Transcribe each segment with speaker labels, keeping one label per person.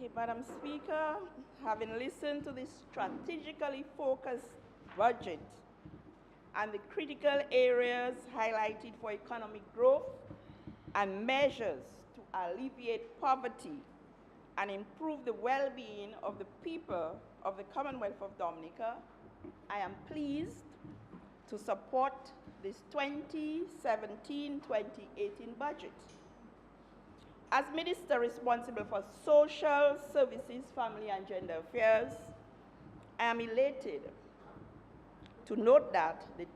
Speaker 1: Okay, Madam Speaker, having listened to this strategically focused budget and the critical areas highlighted for economic growth and measures to alleviate poverty and improve the well-being of the people of the Commonwealth of Dominica, I am pleased to support this 2017-2018 budget. As Minister responsible for Social Services, Family and Gender Affairs, I am elated to note that the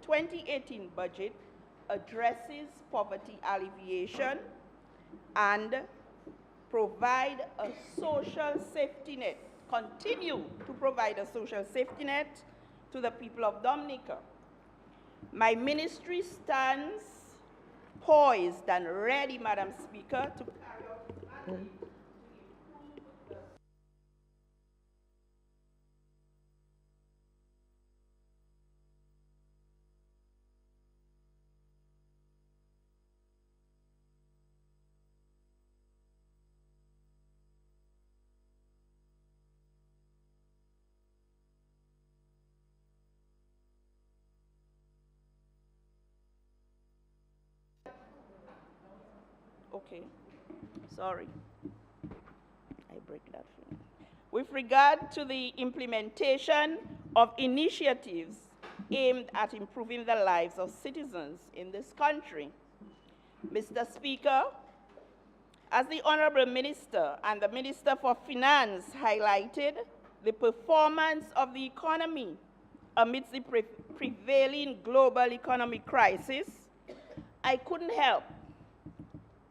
Speaker 1: 2017-2018 budget addresses poverty alleviation and provide a social safety net, continue to provide a social safety net to the people of Dominica. My ministry stands poised and ready, Madam Speaker, to carry out its mandate. Okay, sorry, I break that thing. With regard to the implementation of initiatives aimed at improving the lives of citizens in this country, Mr. Speaker, as the Honourable Minister and the Minister for Finance highlighted the performance of the economy amidst the prevailing global economic crisis, I couldn't help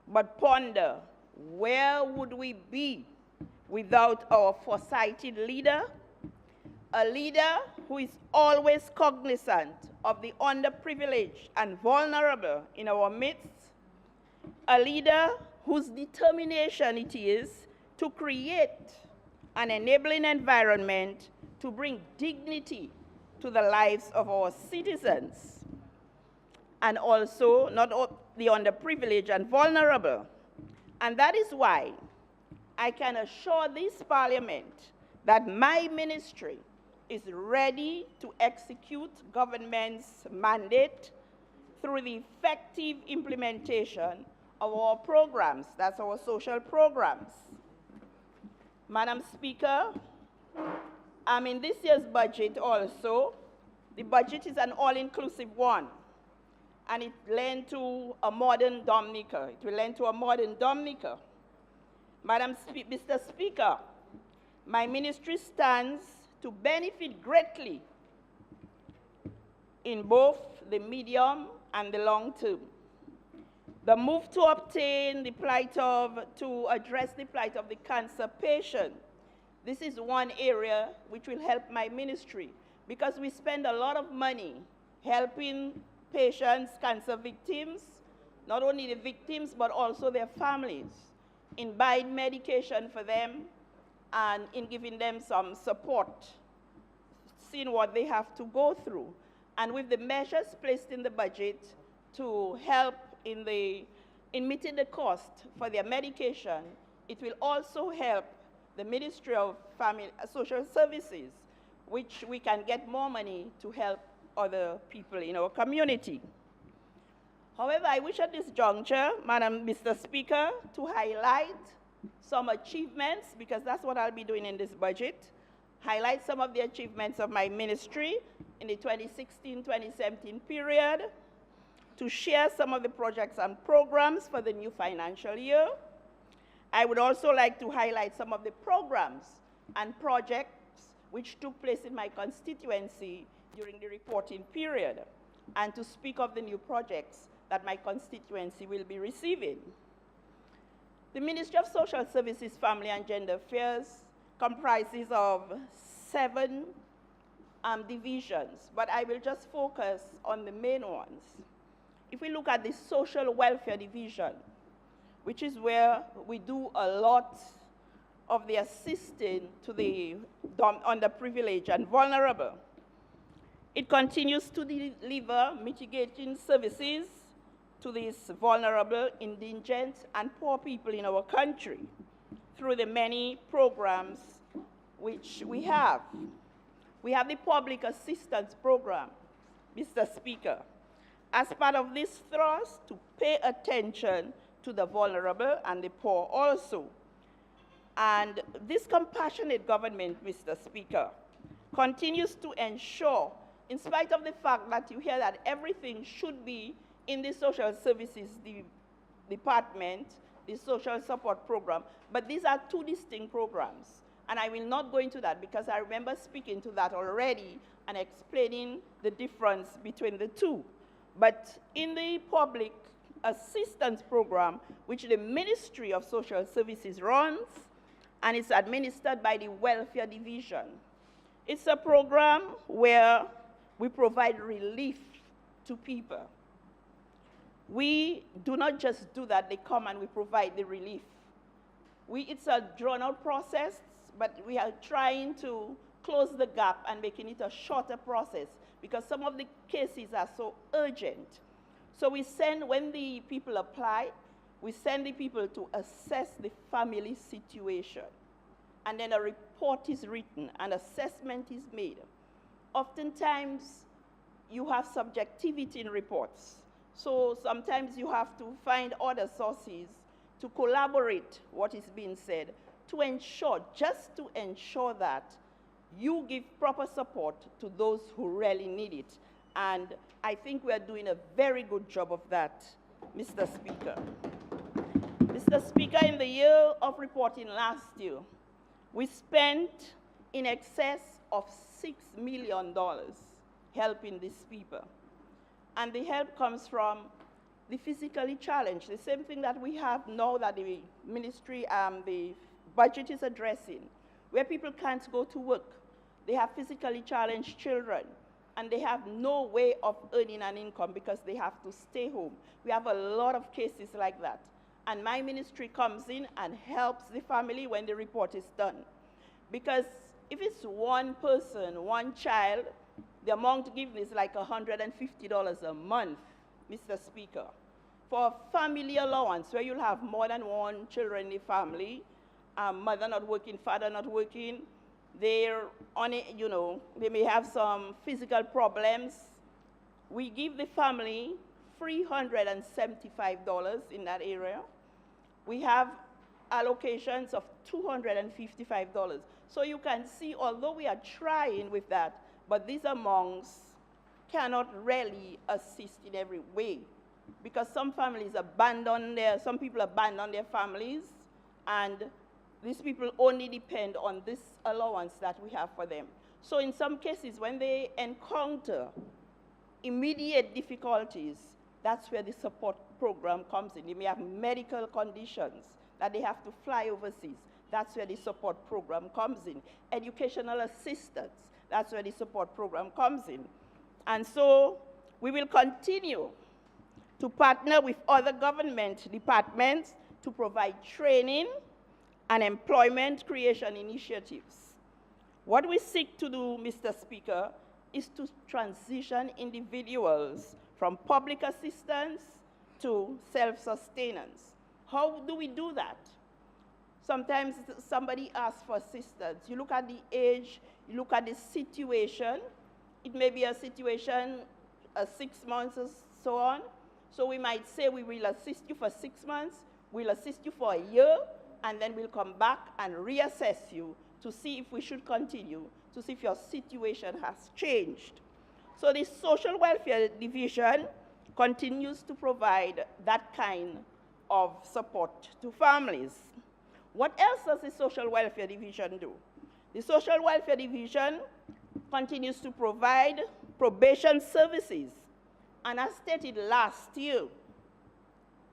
Speaker 1: but ponder, where would we be without our foresighted leader, a leader who is always cognizant of the underprivileged and vulnerable in our midst, a leader whose determination it is to create an enabling environment to bring dignity to the lives of our citizens, and also not the underprivileged and vulnerable. And that is why I can assure this Parliament that my ministry is ready to execute government's mandate through the effective implementation of our programs, that's our social programs. Madam Speaker, in this year's budget also, the budget is an all-inclusive one, and it lent to a modern Dominica. It will lend to a modern Dominica. Mr. Speaker, my ministry stands to benefit greatly in both the medium and the long term. The move to address the plight of the cancer patient, this is one area which will help my ministry, because we spend a lot of money helping patients, cancer victims, not only the victims, but also their families, in buying medication for them and in giving them some support, seeing what they have to go through. And with the measures placed in the budget to help in meeting the cost for their medication, it will also help the Ministry of Social Services, which we can get more money to help other people in our community. However, I wish at this juncture, Mr. Speaker, to highlight some achievements, because that's what I'll be doing in this budget, highlight some of the achievements of my ministry in the 2016-2017 period, to share some of the projects and programs for the new financial year. I would also like to highlight some of the programs and projects which took place in my constituency during the reporting period, and to speak of the new projects that my constituency will be receiving. The Ministry of Social Services, Family and Gender Affairs comprises of 7 divisions, but I will just focus on the main ones. If we look at the Social Welfare Division, which is where we do a lot of the assisting to the underprivileged and vulnerable, it continues to deliver mitigating services to these vulnerable, indigent, and poor people in our country. through the many programs which we have. We have the Public Assistance Program, Mr. Speaker, as part of this thrust to pay attention to the vulnerable and the poor also. And this compassionate government, Mr. Speaker, continues to ensure, in spite of the fact that you hear that everything should be in the social services department, the social support program, but these are two distinct programs. And I will not go into that because I remember speaking to that already and explaining the difference between the two. But in the Public Assistance Program, which the Ministry of Social Services runs, and it's administered by the Welfare Division, it's a program where we provide relief to people. We do not just do that, they come and we provide the relief. It's a drawn-out process, but we are trying to close the gap and making it a shorter process because some of the cases are so urgent. So we send, when the people apply, we send the people to assess the family situation. And then a report is written, an assessment is made. Oftentimes, you have subjectivity in reports. So sometimes you have to find other sources to collaborate what is being said, to ensure, just to ensure that you give proper support to those who really need it. And I think we are doing a very good job of that, Mr. Speaker. Mr. Speaker, in the year of reporting last year, we spent in excess of $6 million helping these people. And the help comes from the physically challenged, the same thing that we have now that the ministry, the budget is addressing, where people can't go to work. They have physically challenged children, and they have no way of earning an income because they have to stay home. We have a lot of cases like that. And my ministry comes in and helps the family when the report is done. Because if it's one person, one child, the amount given is like $150 a month, Mr. Speaker. For a family allowance, where you'll have more than one children in the family, mother not working, father not working, they're on it, you know, they may have some physical problems. We give the family $375 in that area. We have allocations of $255. So you can see, although we are trying with that, but these amounts cannot really assist in every way because some families abandon some people abandon their families, and these people only depend on this allowance that we have for them. So in some cases, when they encounter immediate difficulties, that's where the support program comes in. They may have medical conditions that they have to fly overseas. That's where the support program comes in. Educational assistance, that's where the support program comes in. And so we will continue to partner with other government departments to provide training and employment creation initiatives. What we seek to do, Mr. Speaker, is to transition individuals from public assistance to self-sustenance. How do we do that? Sometimes somebody asks for assistance. You look at the age, you look at the situation. It may be a situation, 6 months or so on. So we might say we will assist you for 6 months, we'll assist you for a year, and then we'll come back and reassess you to see if we should continue, to see if your situation has changed. So the Social Welfare Division continues to provide that kind of support to families. What else does the Social Welfare Division do? The Social Welfare Division continues to provide probation services. And as stated last year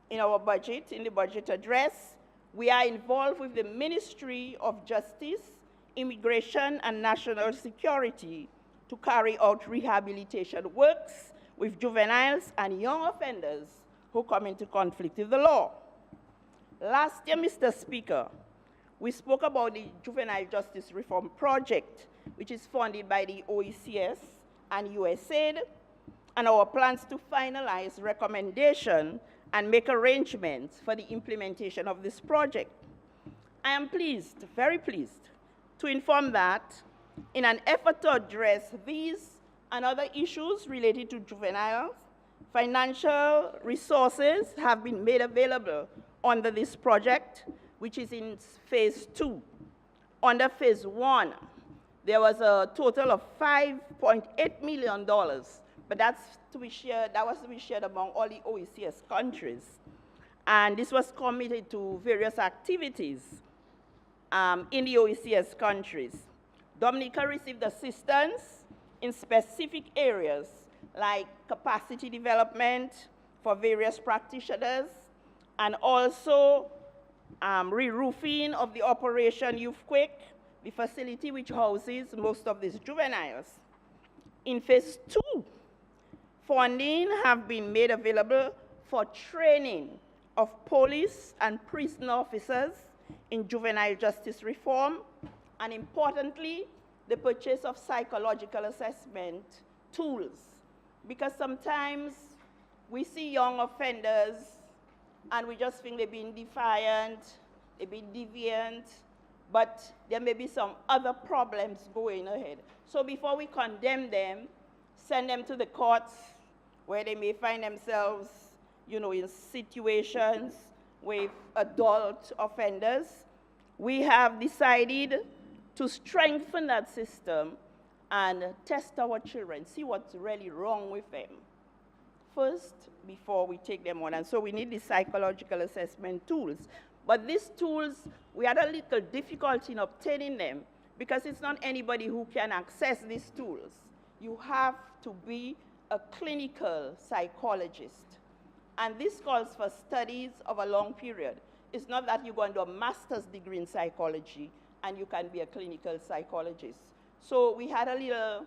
Speaker 1: in our budget, in the budget address, we are involved with the Ministry of Justice, Immigration, and National Security to carry out rehabilitation works with juveniles and young offenders who come into conflict with the law. Last year, Mr. Speaker, we spoke about the Juvenile Justice Reform Project, which is funded by the OECS and USAID, and our plans to finalize recommendation and make arrangements for the implementation of this project. I am pleased, very pleased, to inform that in an effort to address these and other issues related to juveniles, financial resources have been made available under this project, which is in phase 2. Under phase 1, there was a total of $5.8 million, but that was to be shared among all the OECS countries. And this was committed to various activities in the OECS countries. Dominica received assistance in specific areas like capacity development for various practitioners, and also re-roofing of the Operation Youth Quick, the facility which houses most of these juveniles. In phase 2, funding have been made available for training of police and prison officers in juvenile justice reform, and importantly, the purchase of psychological assessment tools. Because sometimes we see young offenders and we just think they're being defiant, they're being deviant, but there may be some other problems going ahead. So before we condemn them, send them to the courts where they may find themselves, in situations with adult offenders, we have decided to strengthen that system and test our children, see what's really wrong with them first before we take them on. And so we need the psychological assessment tools. But these tools, we had a little difficulty in obtaining them because it's not anybody who can access these tools. You have to be a clinical psychologist. And this calls for studies of a long period. It's not that you go and do a master's degree in psychology and you can be a clinical psychologist. So we had a little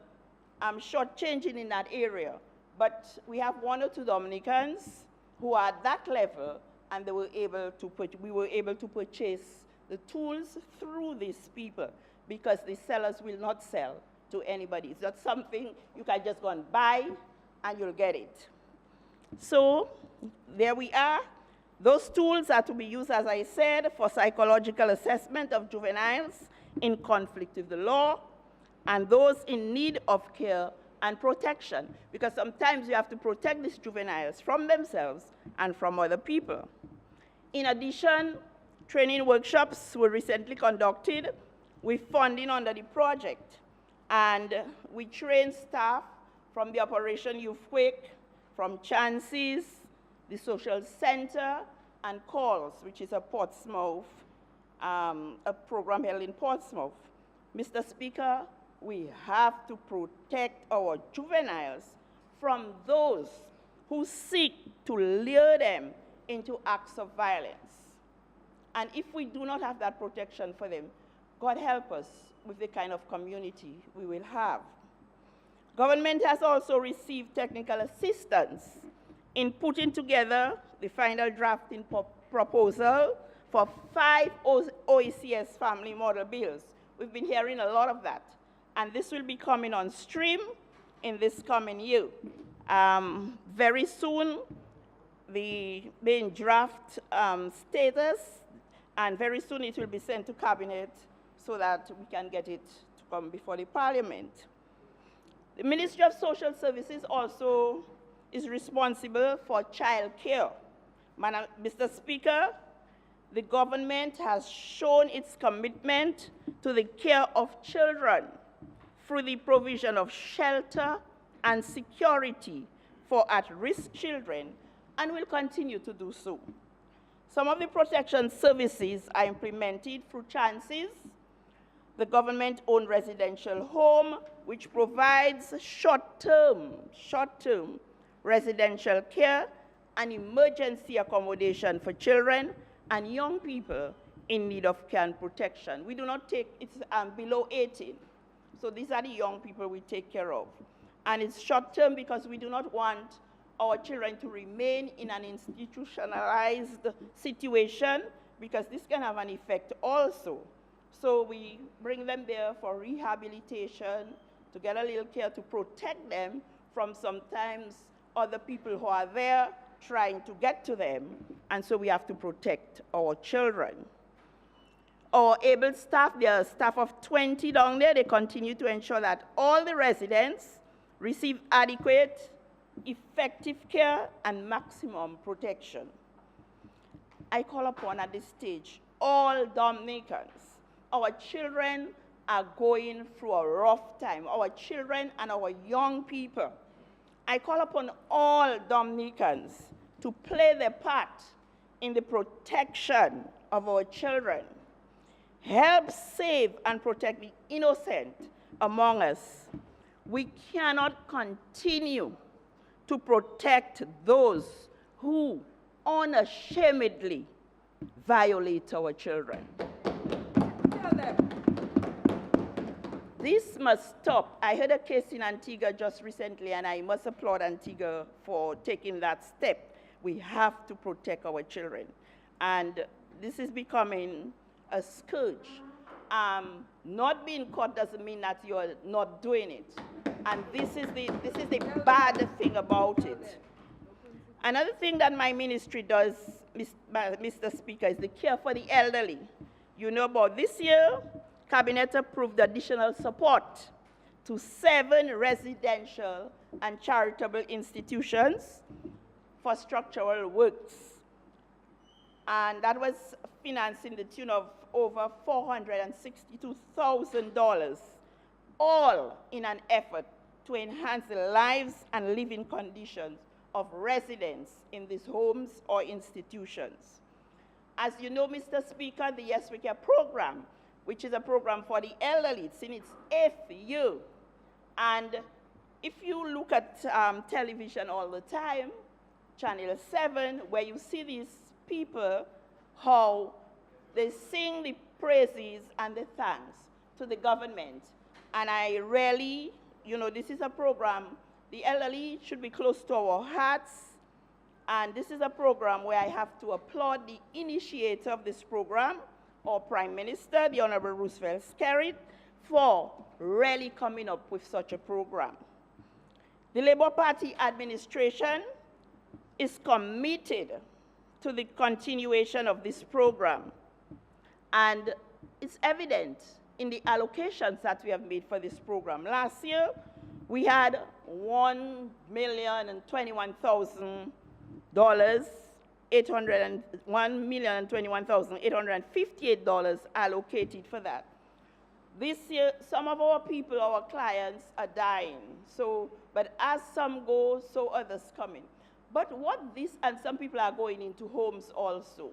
Speaker 1: shortchanging in that area. But we have 1 or 2 Dominicans who are at that level, and we were able to purchase the tools through these people, because the sellers will not sell to anybody. It's not something you can just go and buy and you'll get it. So there we are. Those tools are to be used, as I said, for psychological assessment of juveniles in conflict with the law and those in need of care and protection, because sometimes you have to protect these juveniles from themselves and from other people. In addition, training workshops were recently conducted with funding under the project, and we trained staff from the Operation Youth Quick, from Chances, the Social Center, and Calls, which is a Portsmouth, a program held in Portsmouth. Mr. Speaker, we have to protect our juveniles from those who seek to lure them into acts of violence. And if we do not have that protection for them, God help us with the kind of community we will have. Government has also received technical assistance in putting together the final drafting proposal for 5 OECS family model bills. We've been hearing a lot of that. And this will be coming on stream in this coming year. Very soon, the in draft status, and very soon it will be sent to Cabinet so that we can get it to come before the Parliament. The Ministry of Social Services also is responsible for child care. Mr. Speaker, the government has shown its commitment to the care of children through the provision of shelter and security for at-risk children, and will continue to do so. Some of the protection services are implemented through Chances, the government-owned residential home, which provides short-term residential care and emergency accommodation for children and young people in need of care and protection. We do not take, it's below 18. So these are the young people we take care of. And it's short-term because we do not want our children to remain in an institutionalized situation, because this can have an effect also. So we bring them there for rehabilitation, to get a little care, to protect them from sometimes other people who are there trying to get to them. And so we have to protect our children. Our able staff, there are a staff of 20 down there, they continue to ensure that all the residents receive adequate, effective care and maximum protection. I call upon at this stage all Dominicans. Our children are going through a rough time. Our children and our young people. I call upon all Dominicans to play their part in the protection of our children. Help save and protect the innocent among us. We cannot continue to protect those who unashamedly violate our children. This must stop. I heard a case in Antigua just recently, and I must applaud Antigua for taking that step. We have to protect our children. And this is becoming a scourge. Not being caught doesn't mean that you're not doing it. And this is the bad thing about it. Another thing that my ministry does, Mr. Speaker, is the care for the elderly. You know about this year, Cabinet approved additional support to 7 residential and charitable institutions for structural works. And that was financed in the tune of over $462,000, all in an effort to enhance the lives and living conditions of residents in these homes or institutions. As you know, Mr. Speaker, the Yes We Care program, which is a program for the elderly, it's in its 8th year. And if you look at television all the time, Channel 7, where you see these people, how they sing the praises and the thanks to the government. And I really, you know, this is a program, the elderly should be close to our hearts. And this is a program where I have to applaud the initiator of this program, our Prime Minister, the Honourable Roosevelt Skerrit, for really coming up with such a program. The Labour Party administration is committed to the continuation of this program. And it's evident in the allocations that we have made for this program. Last year, we had $1,021,858 allocated for that. This year, some of our people, our clients, are dying. But as some go, so others come in. But what this, and some people are going into homes also.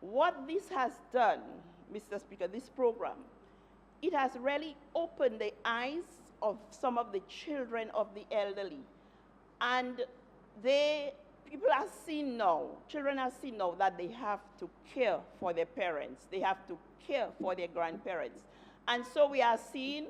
Speaker 1: What this has done, Mr. Speaker, this program, it has really opened the eyes of some of the children of the elderly. And people are seeing now, children are seeing now that they have to care for their parents. They have to care for their grandparents. And so we are seeing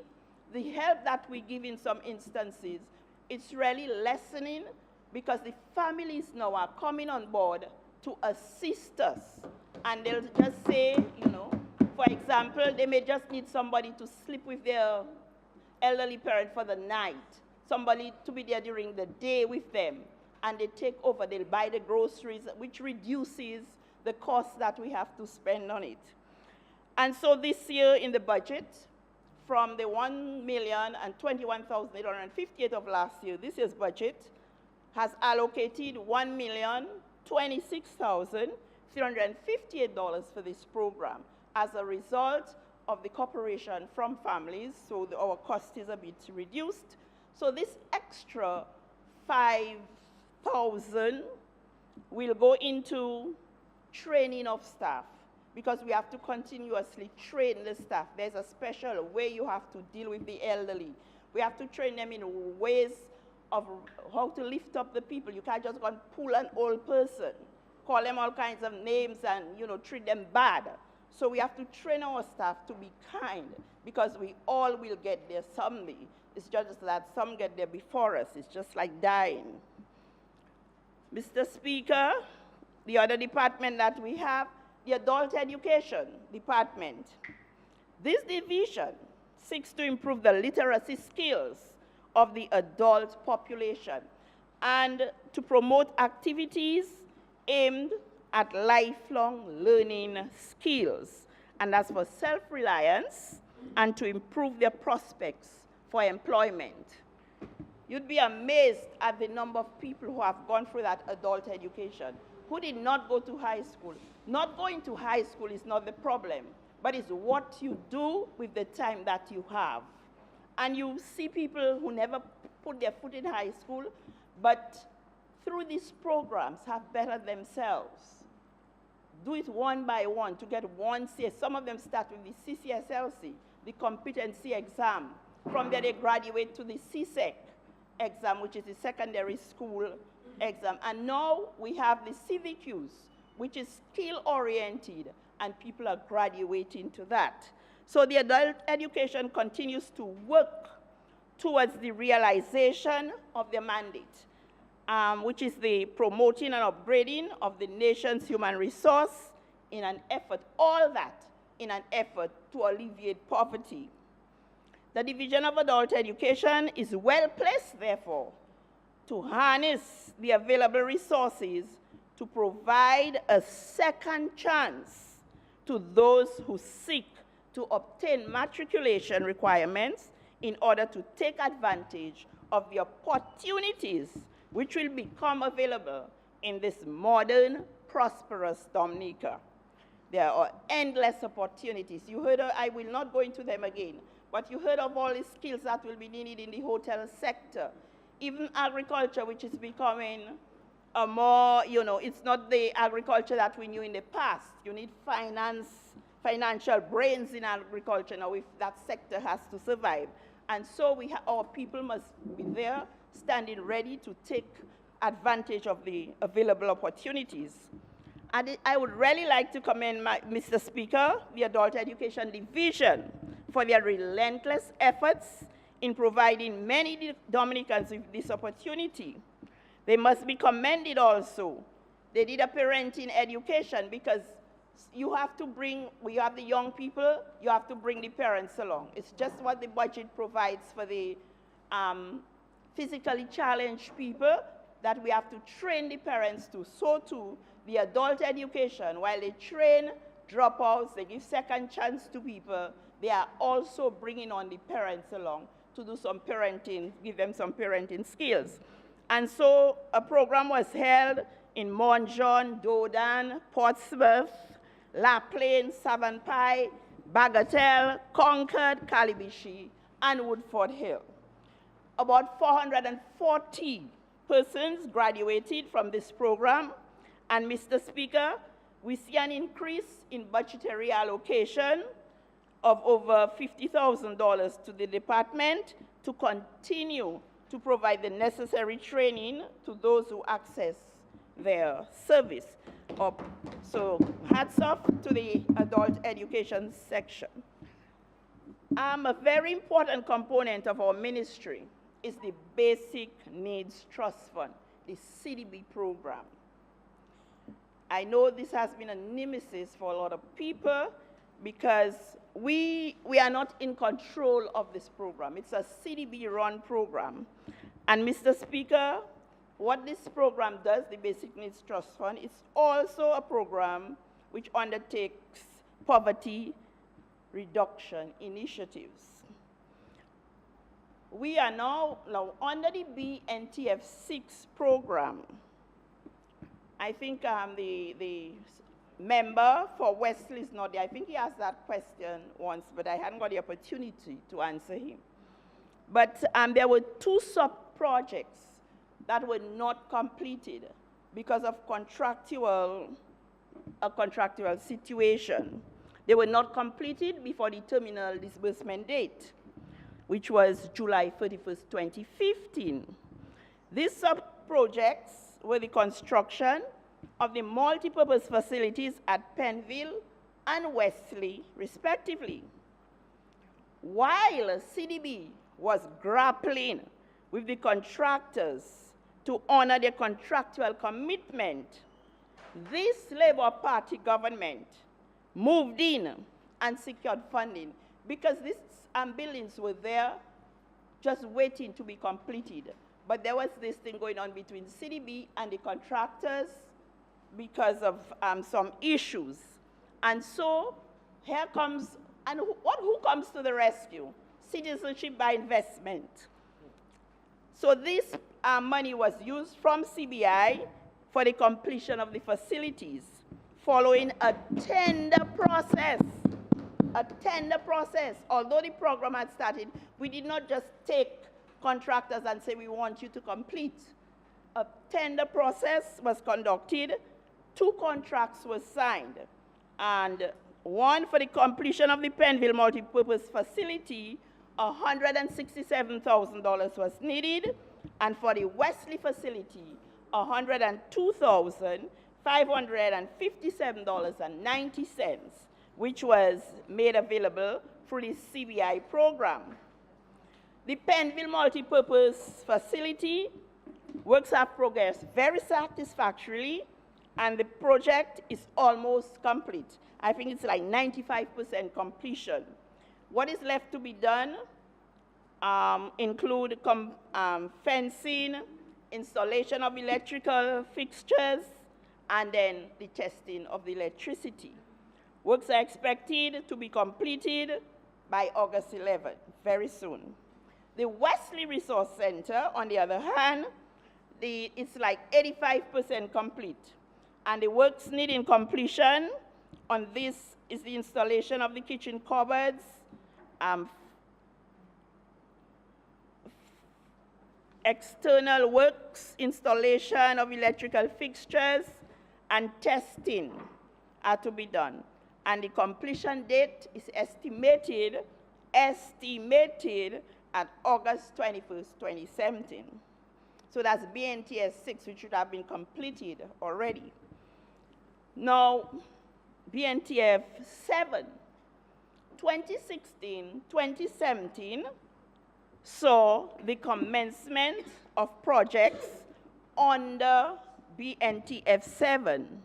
Speaker 1: the help that we give in some instances, it's really lessening because the families now are coming on board to assist us. And they'll just say, you know, for example, they may just need somebody to sleep with their elderly parent for the night, somebody to be there during the day with them, and they take over, they'll buy the groceries, which reduces the cost that we have to spend on it. And so this year in the budget, from the $1,021,858 of last year, this year's budget has allocated $1,026,358 for this program as a result of the cooperation from families, so our cost is a bit reduced. So this extra $5,000 will go into training of staff, because we have to continuously train the staff. There's a special way you have to deal with the elderly. We have to train them in ways of how to lift up the people. You can't just go and pull an old person, call them all kinds of names and, you know, treat them bad. So we have to train our staff to be kind, because we all will get there someday. It's just that some get there before us. It's just like dying. Mr. Speaker, the other department that we have, the Adult Education Department. This division seeks to improve the literacy skills of the adult population and to promote activities aimed at lifelong learning skills and that's for self-reliance and to improve their prospects for employment. You'd be amazed at the number of people who have gone through that adult education, who did not go to high school. Not going to high school is not the problem, but it's what you do with the time that you have. And you see people who never put their foot in high school, but through these programs have bettered themselves. Do it one by one to get one CS. Some of them start with the CCSLC, the competency exam. From there they graduate to the CSEC exam, which is the secondary school exam. And now we have the CVQs, which is skill-oriented, and people are graduating to that. So the adult education continues to work towards the realization of their mandate, which is the promoting and upgrading of the nation's human resource in an effort, all that in an effort to alleviate poverty. The Division of Adult Education is well placed, therefore, to harness the available resources to provide a second chance to those who seek to obtain matriculation requirements in order to take advantage of the opportunities which will become available in this modern, prosperous Dominica. There are endless opportunities. You heard of, I will not go into them again, but you heard of all the skills that will be needed in the hotel sector. Even agriculture, which is becoming a more, it's not the agriculture that we knew in the past. You need financial brains in agriculture now if that sector has to survive. And so our people must be there, standing ready to take advantage of the available opportunities. And I would really like to commend Mr. Speaker, the Adult Education Division, for their relentless efforts in providing many Dominicans with this opportunity. They must be commended also. They did a parenting education because you have to bring, we have the young people, you have to bring the parents along. It's just what the budget provides for the physically challenged people that we have to train the parents to. So too, the adult education, while they train dropouts, they give second chance to people, they are also bringing on the parents along to do some parenting, give them some parenting skills. And so a program was held in Mont John, Dodan, Portsmouth, La Plaine, Savonpai, Bagatelle, Concord, Calibishi, and Woodford Hill. About 440 persons graduated from this program, and Mr. Speaker, we see an increase in budgetary allocation of over $50,000 to the department to continue to provide the necessary training to those who access their service. So hats off to the adult education section. A very important component of our ministry is the Basic Needs Trust Fund, the CDB program. I know this has been a nemesis for a lot of people because we are not in control of this program. It's a CDB-run program. And Mr. Speaker, what this program does, the Basic Needs Trust Fund, is also a program which undertakes poverty reduction initiatives. We are now under the BNTF 6 program. I think the member for Wesley is not there. I think he asked that question once, but I hadn't got the opportunity to answer him. But there were 2 sub-projects that were not completed because of a contractual situation. They were not completed before the terminal disbursement date, which was July 31st, 2015. These sub-projects were the construction of the multipurpose facilities at Penville and Wesley, respectively. While CDB was grappling with the contractors to honor their contractual commitment, this Labour Party government moved in and secured funding because these buildings were there just waiting to be completed. But there was this thing going on between CDB and the contractors because of some issues. And so here comes, and who comes to the rescue? Citizenship by investment. So this money was used from CBI for the completion of the facilities, following a tender process. A tender process. Although the program had started, we did not just take contractors and say, we want you to complete. A tender process was conducted, 2 contracts were signed, and one for the completion of the Penville multipurpose facility, $167,000 was needed, and for the Wesley facility, $102,557.90, which was made available through the CBI program. The Penville multipurpose facility works have progressed very satisfactorily, and the project is almost complete. I think it's like 95% completion. What is left to be done include fencing, installation of electrical fixtures, and then the testing of the electricity. Works are expected to be completed by August 11th, very soon. The Wesley Resource Center, on the other hand, it's like 85% complete. And the works needing completion on this is the installation of the kitchen cupboards, external works, installation of electrical fixtures, and testing are to be done. And the completion date is estimated at August 21st, 2017. So that's BNTS 6, which should have been completed already. Now, BNTF 7, 2016-2017 saw the commencement of projects under BNTF 7.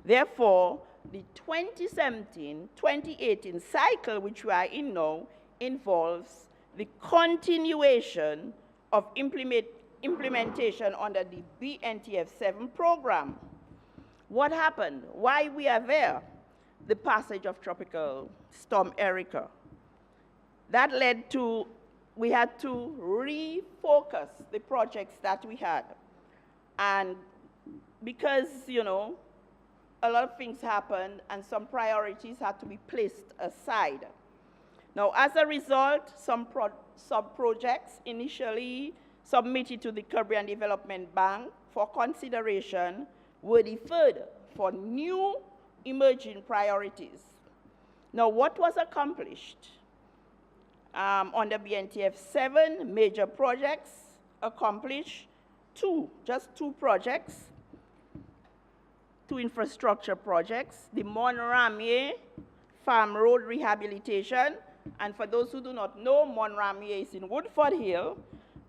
Speaker 1: Therefore, the 2017-2018 cycle, which we are in now, involves the continuation of implementation under the BNTF 7 program. What happened? Why we are there? The passage of Tropical Storm Erica. That led to, we had to refocus the projects that we had. And because, you know, a lot of things happened and some priorities had to be placed aside. Now, as a result, some sub-projects initially submitted to the Caribbean Development Bank for consideration were deferred for new emerging priorities. Now, what was accomplished? Under BNTF 7, major projects accomplished, just two projects, 2 infrastructure projects, the Monramier Farm Road rehabilitation, and for those who do not know, Monramier is in Woodford Hill.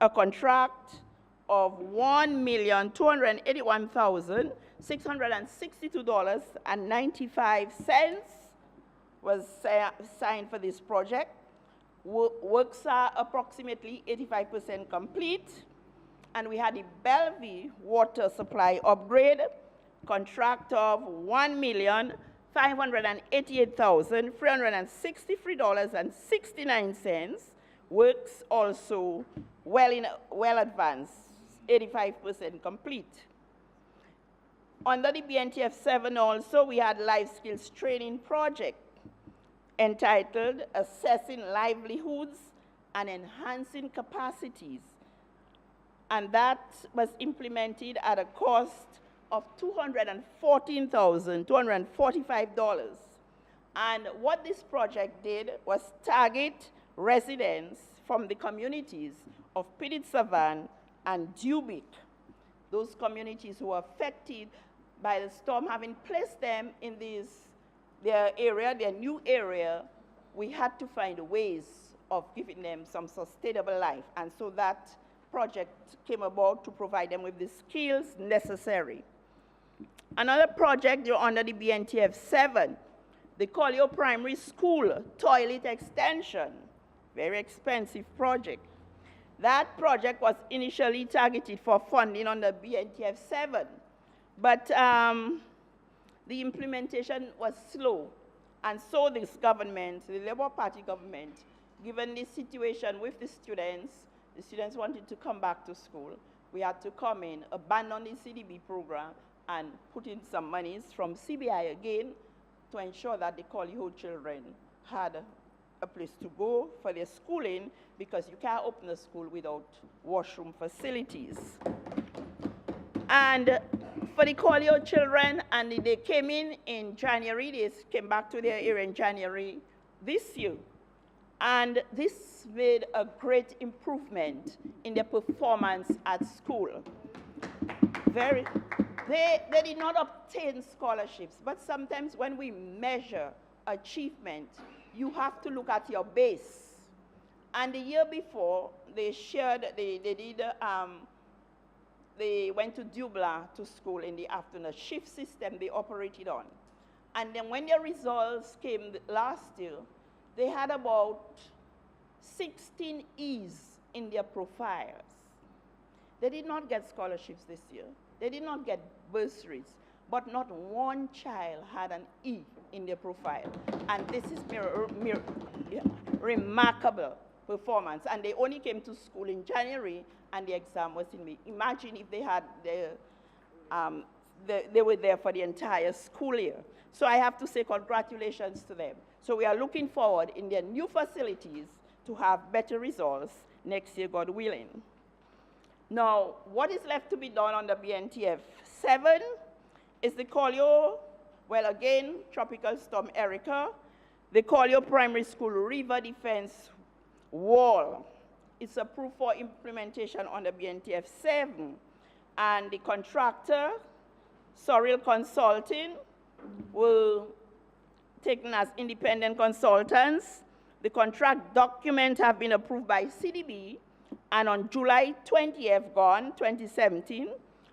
Speaker 1: A contract of $1,281,662.95 was signed for this project. Works are approximately 85% complete, and we had the Bellevue water supply upgrade, contract of $1,588,363.69. Works also well advanced, 85% complete. Under the BNTF 7 also, we had life skills training project entitled Assessing Livelihoods and Enhancing Capacities. And that was implemented at a cost of $214,245. And what this project did was target residents from the communities of Petite Savanne and Dubic, those communities who were affected by the storm. Having placed them in their new area, we had to find ways of giving them some sustainable life. And so that project came about to provide them with the skills necessary. Another project under the BNTF 7, the Collio Primary School toilet extension, very expensive project. That project was initially targeted for funding under BNTF 7, but the implementation was slow. And so this government, the Labour Party government, given this situation with the students wanted to come back to school. We had to come in, abandon the CDB program, and put in some monies from CBI again to ensure that the Colley-Ho children had a place to go for their schooling, because you can't open a school without washroom facilities. And for the Colley-Ho children, and they came in January, they came back to their area in January this year. And this made a great improvement in their performance at school. They did not obtain scholarships, but sometimes when we measure achievement, you have to look at your base. And the year before, they went to Dublin to school in the afternoon, a shift system they operated on. And then when their results came last year, they had about 16 E's in their profiles. They did not get scholarships this year. They did not get bursaries, but not one child had an E in their profile. And this is remarkable performance. And they only came to school in January, and the exam was in May. Imagine if they had they were there for the entire school year. So I have to say congratulations to them. So we are looking forward in their new facilities to have better results next year, God willing. Now, what is left to be done on the BNTF 7 is the Colley-Ho, well, again, Tropical Storm Erica, the Colley-Ho Primary School River Defense Wall. It's approved for implementation on the BNTF 7. And the contractor, Sorrel Consulting, will taken as independent consultants. The contract document have been approved by CDB, and on July 20th, 2017,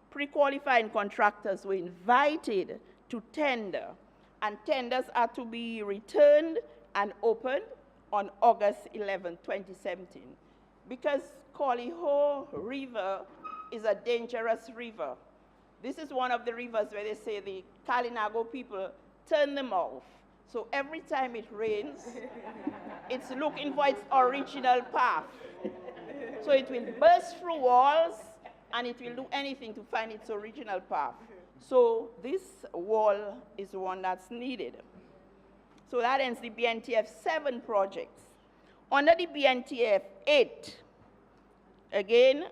Speaker 1: pre-qualifying contractors were invited to tender, and tenders are to be returned and opened on August 11, 2017. Because Colley-Ho River is a dangerous river. This is one of the rivers where they say the Kalinago people turn them off. So every time it rains, it's looking for its original path. So it will burst through walls, and it will do anything to find its original path. So this wall is the one that's needed. So that ends the BNTF 7 projects. Under the BNTF 8, again,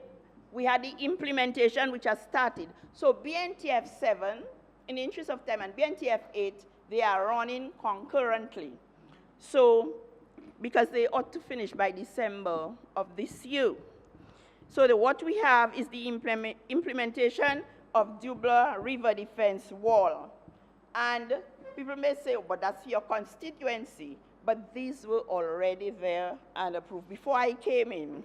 Speaker 1: we had the implementation which has started. So BNTF 7, in the interest of time, and BNTF 8, they are running concurrently. So, because they ought to finish by December of this year. So what we have is the implementation of Dublin River Defense Wall. And people may say, oh, but that's your constituency. But these were already there and approved before I came in.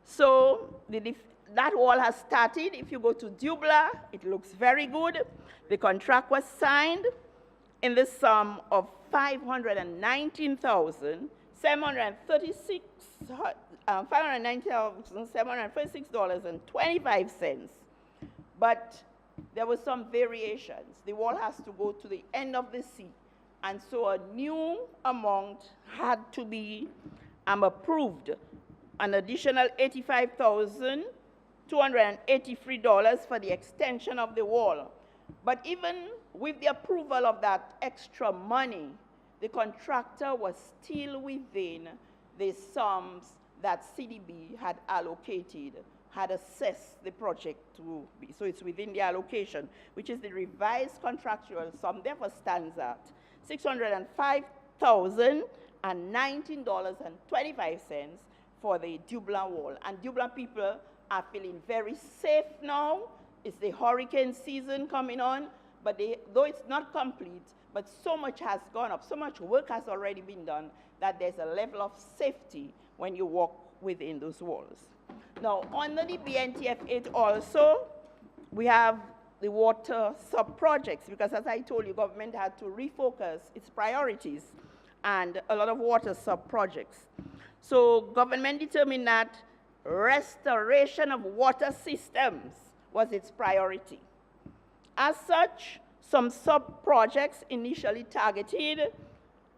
Speaker 1: So that wall has started. If you go to Dublin, it looks very good. The contract was signed in the sum of $519,736.25. But there were some variations. The wall has to go to the end of the sea. And so a new amount had to be approved, an additional $85,283 for the extension of the wall. But even with the approval of that extra money, the contractor was still within the sums that CDB had allocated, had assessed the project to be. So it's within the allocation, which is the revised contractual sum, therefore stands at $605,019.25 for the Dublin wall. And Dublin people are feeling very safe now. It's the hurricane season coming on, but though it's not complete, but so much has gone up, so much work has already been done that there's a level of safety when you walk within those walls. Now, under the BNTF 8 also, we have the water sub-projects, because as I told you, government had to refocus its priorities and a lot of water sub-projects. So government determined that restoration of water systems was its priority. As such, some sub-projects initially targeted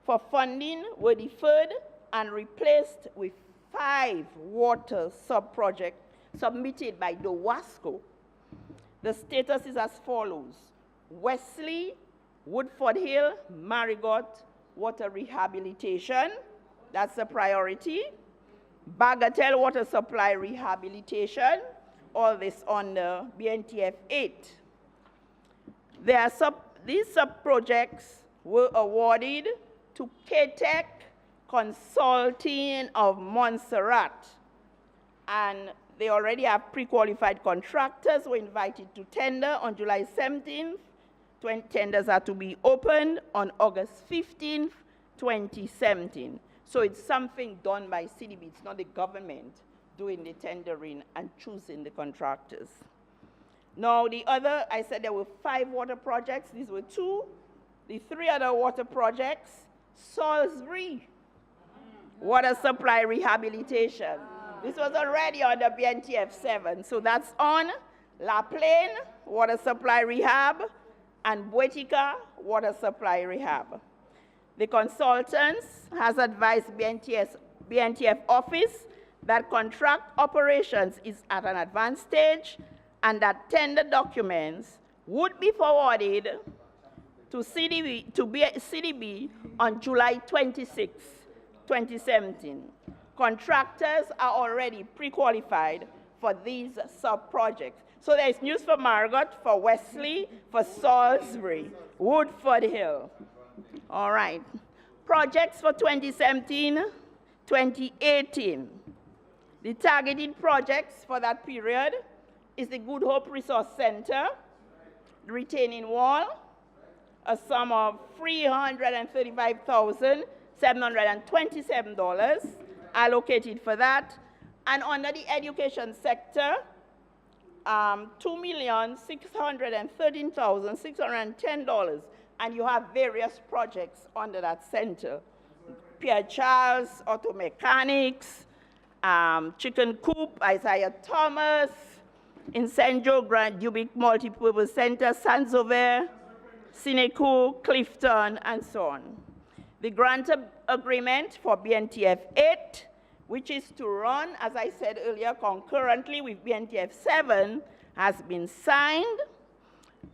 Speaker 1: for funding were deferred and replaced with 5 water sub-projects submitted by the WASCO. The status is as follows: Wesley, Woodford Hill, Marigot, water rehabilitation, that's a priority. Bagatelle water supply rehabilitation, all this under BNTF 8. These sub-projects were awarded to KTEC Consulting of Montserrat, and they already have pre-qualified contractors who were invited to tender on July 17th. Tenders are to be opened on August 15th, 2017. So it's something done by CDB. It's not the government doing the tendering and choosing the contractors. Now, the other, I said there were 5 water projects. These were 2. The 3 other water projects, Salisbury, water supply rehabilitation. This was already under BNTF 7. So that's on La Plaine, water supply rehab, and Boetica, water supply rehab. The consultants has advised BNTF office that contract operations is at an advanced stage and that tender documents would be forwarded to CDB on July 26, 2017. Contractors are already pre-qualified for these sub-projects. So there's news for Margot, for Wesley, for Salisbury, Woodford Hill. All right. Projects for 2017, 2018. The targeted projects for that period is the Good Hope Resource Center, the retaining wall, a sum of $335,727 allocated for that, and under the education sector, $2,613,610, and you have various projects under that center. Pierre Charles, Auto Mechanics, Chicken Coop, Isaiah Thomas, in St. Joe Grand Dubic Multipurpose Center, Saint-Sauveur, Sineku, Clifton, and so on. The grant agreement for BNTF 8, which is to run, as I said earlier, concurrently with BNTF 7, has been signed,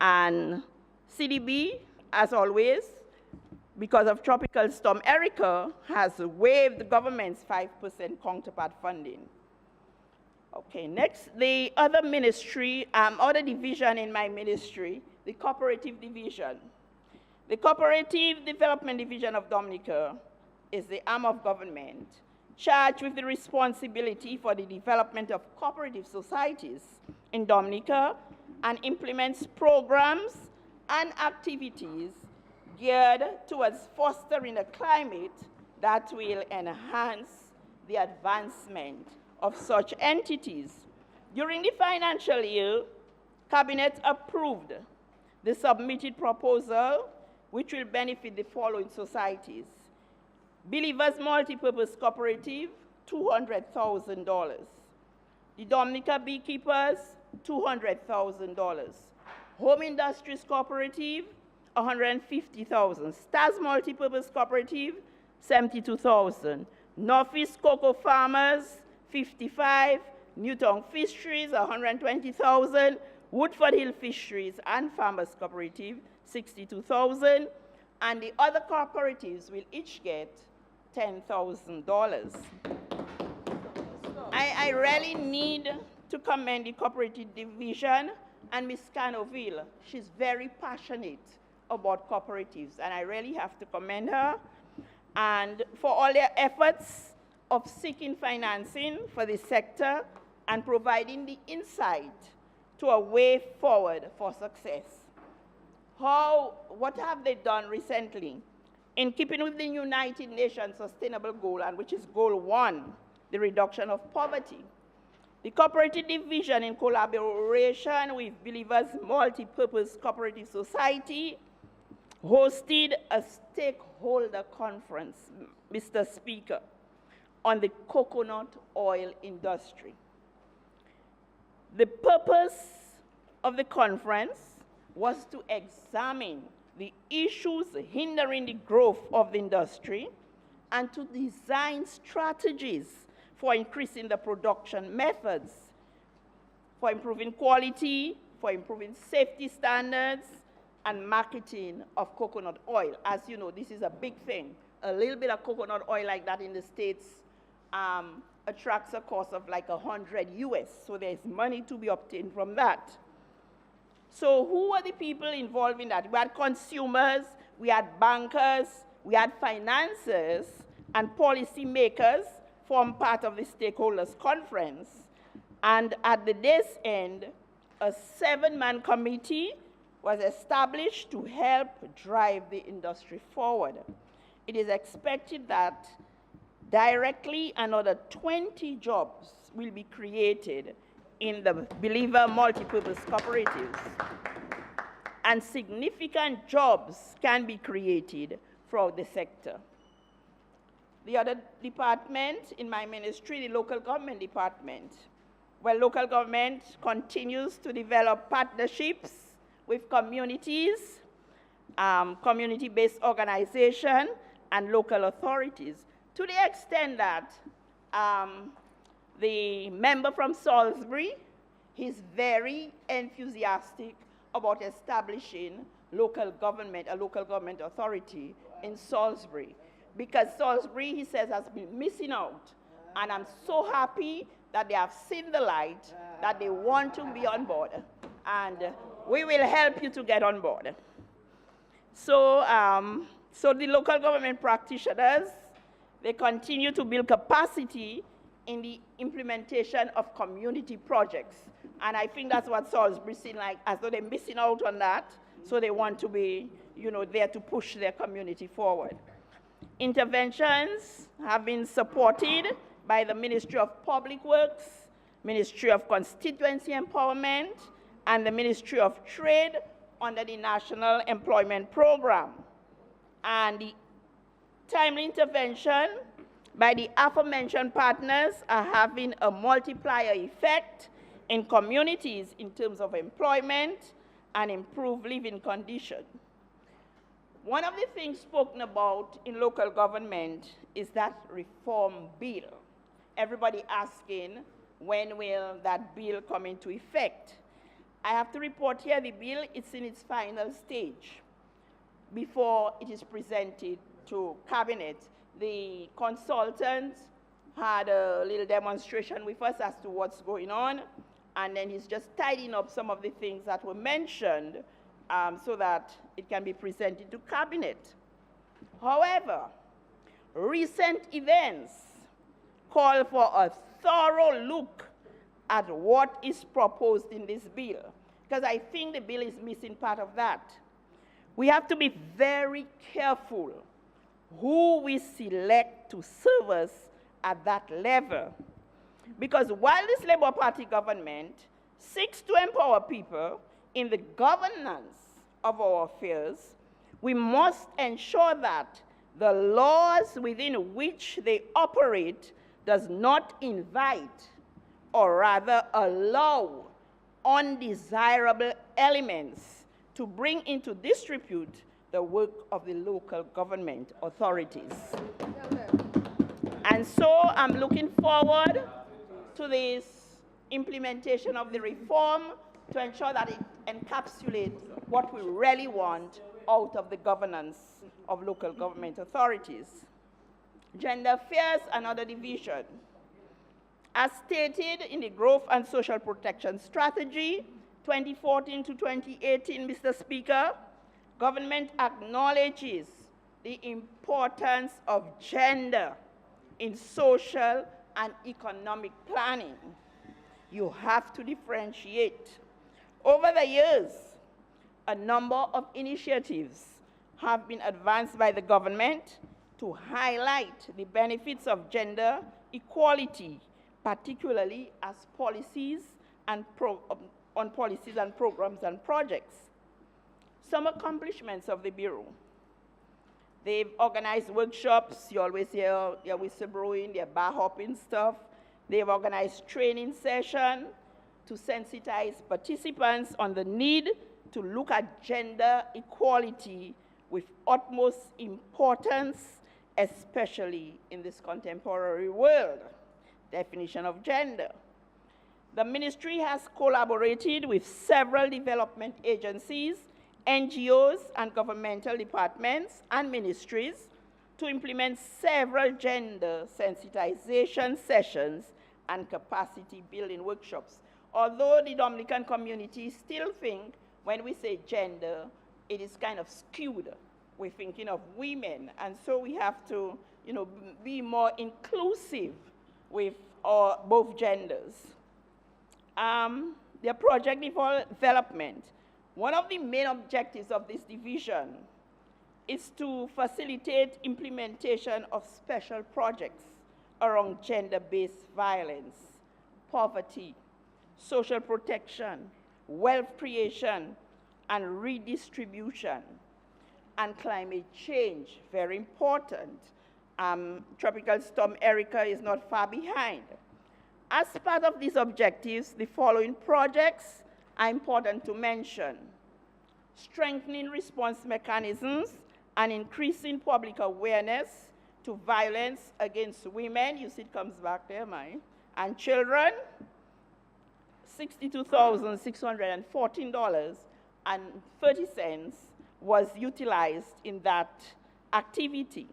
Speaker 1: and CDB, as always, because of Tropical Storm Erica, has waived the government's 5% counterpart funding. Okay, next, the other ministry, other division in my ministry, the Cooperative Division. The Cooperative Development Division of Dominica is the arm of government charged with the responsibility for the development of cooperative societies in Dominica and implements programs and activities geared towards fostering a climate that will enhance the advancement of such entities. During the financial year, Cabinet approved the submitted proposal, which will benefit the following societies. Believers Multipurpose Cooperative, $200,000. The Dominica Beekeepers, $200,000. Home Industries Cooperative, $150,000. Stars Multipurpose Cooperative, $72,000. Northeast Cocoa Farmers, $55,000. Newtown Fisheries, $120,000. Woodford Hill Fisheries and Farmers Cooperative, $62,000. And the other cooperatives will each get $10,000. I really need to commend the Cooperative Division and Ms. Canoville. She's very passionate about cooperatives, and I really have to commend her. And for all their efforts of seeking financing for the sector and providing the insight to a way forward for success. What have they done recently? In keeping with the United Nations Sustainable Goal, and which is Goal 1, the reduction of poverty, the Cooperative Division, in collaboration with Believers Multipurpose Cooperative Society, hosted a stakeholder conference, Mr. Speaker, on the coconut oil industry. The purpose of the conference was to examine the issues hindering the growth of the industry, and to design strategies for increasing the production methods, for improving quality, for improving safety standards, and marketing of coconut oil. As you know, this is a big thing. A little bit of coconut oil like that in the States attracts a cost of like $100 US, so there's money to be obtained from that. So who are the people involved in that? We had consumers, we had bankers, we had financiers, and policymakers form part of the stakeholders conference. And at the day's end, a 7-man committee was established to help drive the industry forward. It is expected that directly another 20 jobs will be created in the Believer multipurpose cooperatives, and significant jobs can be created throughout the sector. The other department in my ministry, the local government department, where local government continues to develop partnerships with communities, community-based organizations, and local authorities, to the extent that the member from Salisbury is very enthusiastic about establishing a local government authority in Salisbury, because Salisbury, he says, has been missing out. And I'm so happy that they have seen the light, that they want to be on board. And we will help you to get on board. So, so the local government practitioners, they continue to build capacity in the implementation of community projects. And I think that's what Salisbury seems like, as though they're missing out on that, so they want to be, there to push their community forward. Interventions have been supported by the Ministry of Public Works, Ministry of Constituency Empowerment, and the Ministry of Trade under the National Employment Program. And the timely intervention by the aforementioned partners are having a multiplier effect in communities in terms of employment and improved living conditions. One of the things spoken about in local government is that reform bill. Everybody asking, when will that bill come into effect? I have to report here, the bill is in its final stage before it is presented to Cabinet. The consultant had a little demonstration with us as to what's going on, and then he's just tidying up some of the things that were mentioned so that it can be presented to Cabinet. However, recent events call for a thorough look at what is proposed in this bill, because I think the bill is missing part of that. We have to be very careful who we select to serve us at that level. Because while this Labour Party government seeks to empower people in the governance of our affairs, we must ensure that the laws within which they operate does not invite or rather allow undesirable elements to bring into disrepute the work of the local government authorities. And so I'm looking forward to this implementation of the reform to ensure that it encapsulates what we really want out of the governance of local government authorities. Gender affairs, another division. As stated in the Growth and Social Protection Strategy 2014 to 2018, Mr. Speaker, government acknowledges the importance of gender in social and economic planning. You have to differentiate. Over the years, a number of initiatives have been advanced by the government to highlight the benefits of gender equality, particularly as policies and on policies and programs and projects. Some accomplishments of the Bureau. They've organized workshops. You always hear their whistleblowing, their bar hopping stuff. They've organized training sessions to sensitize participants on the need to look at gender equality with utmost importance, especially in this contemporary world. Definition of gender. The ministry has collaborated with several development agencies, NGOs, and governmental departments and ministries to implement several gender sensitization sessions and capacity building workshops. Although the Dominican community still think when we say gender, it is kind of skewed. We're thinking of women, and so we have to, be more inclusive with both genders. The project development. One of the main objectives of this division is to facilitate implementation of special projects around gender-based violence, poverty, social protection, wealth creation, and redistribution, and climate change, very important. Tropical Storm Erica is not far behind. As part of these objectives, the following projects are important to mention: strengthening response mechanisms and increasing public awareness to violence against women, you see it comes back there, and children, $62,614.30 was utilized in that activity.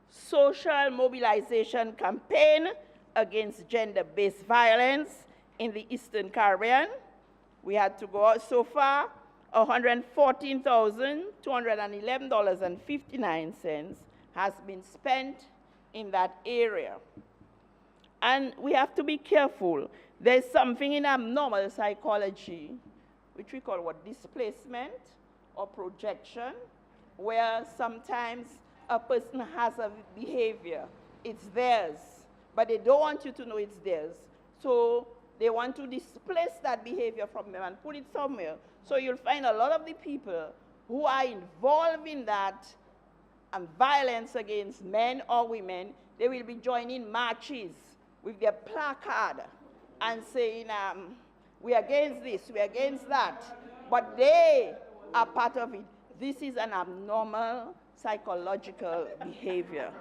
Speaker 1: Social mobilization campaign against gender-based violence in the Eastern Caribbean. We had to go out so far, $114,211.59 has been spent in that area. And we have to be careful. There's something in abnormal psychology, which we call displacement or projection, where sometimes a person has a behavior, it's theirs, but they don't want you to know it's theirs. So they want to displace that behavior from them and put it somewhere. So you'll find a lot of the people who are involved in that violence against men or women, they will be joining marches with their placard and saying, we're against this, we're against that. But they are part of it. This is an abnormal psychological behavior.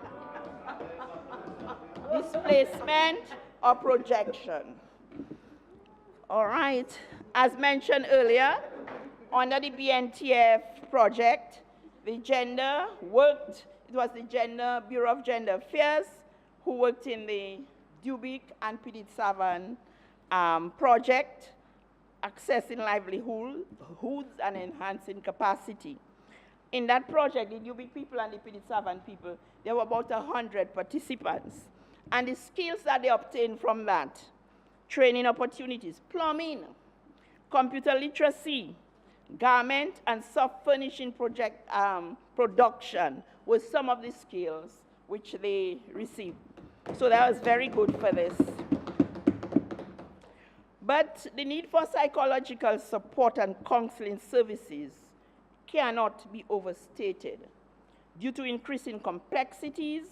Speaker 1: Displacement or projection. All right. As mentioned earlier, under the BNTF project, the gender worked, it was the Bureau of Gender Affairs who worked in the Dubic and Pidit Savan project, accessing livelihoods and enhancing capacity. In that project, the Dubic people and the Pidit Savan people, there were about 100 participants. And the skills that they obtained from that, training opportunities, plumbing, computer literacy, garment and soft furnishing production was some of the skills which they received. So that was very good for this. But the need for psychological support and counseling services cannot be overstated due to increasing complexities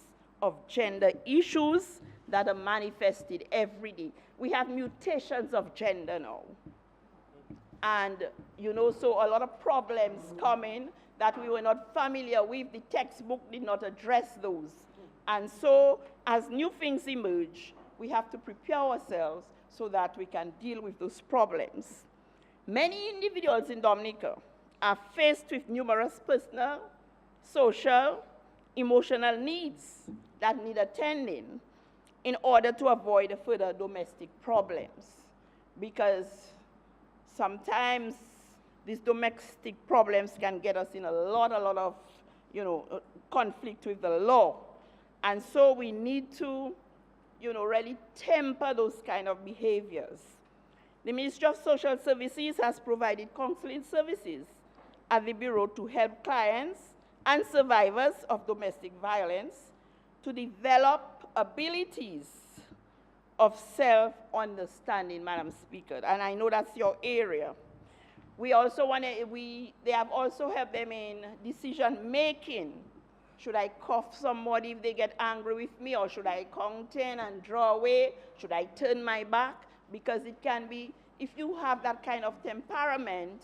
Speaker 1: of gender issues that are manifested every day. We have mutations of gender now. And, so a lot of problems coming that we were not familiar with. The textbook did not address those. And so, as new things emerge, we have to prepare ourselves so that we can deal with those problems. Many individuals in Dominica are faced with numerous personal, social, emotional needs that need attending in order to avoid further domestic problems. Because sometimes these domestic problems can get us in a lot of, conflict with the law. And so we need to, really temper those kind of behaviors. The Ministry of Social Services has provided counseling services at the Bureau to help clients and survivors of domestic violence to develop abilities of self-understanding, Madam Speaker, and I know that's your area. We also they have also helped them in decision-making. Should I cuff somebody if they get angry with me, or should I count 10 and draw away? Should I turn my back? Because it can be, if you have that kind of temperament,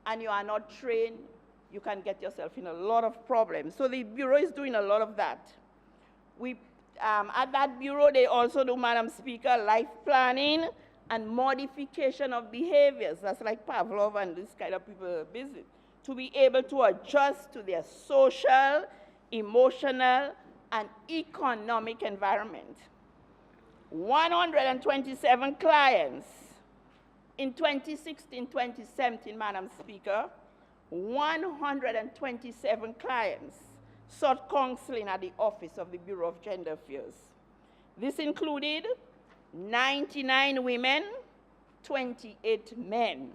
Speaker 1: and you are not trained, you can get yourself in a lot of problems. So the Bureau is doing a lot of that. At that Bureau, they also do, Madam Speaker, life planning and modification of behaviors. That's like Pavlov and this kind of people business. To be able to adjust to their social, emotional, and economic environment. 127 clients in 2016-2017, Madam Speaker, 127 clients sought counseling at the Office of the Bureau of Gender Affairs. This included 99 women, 28 men.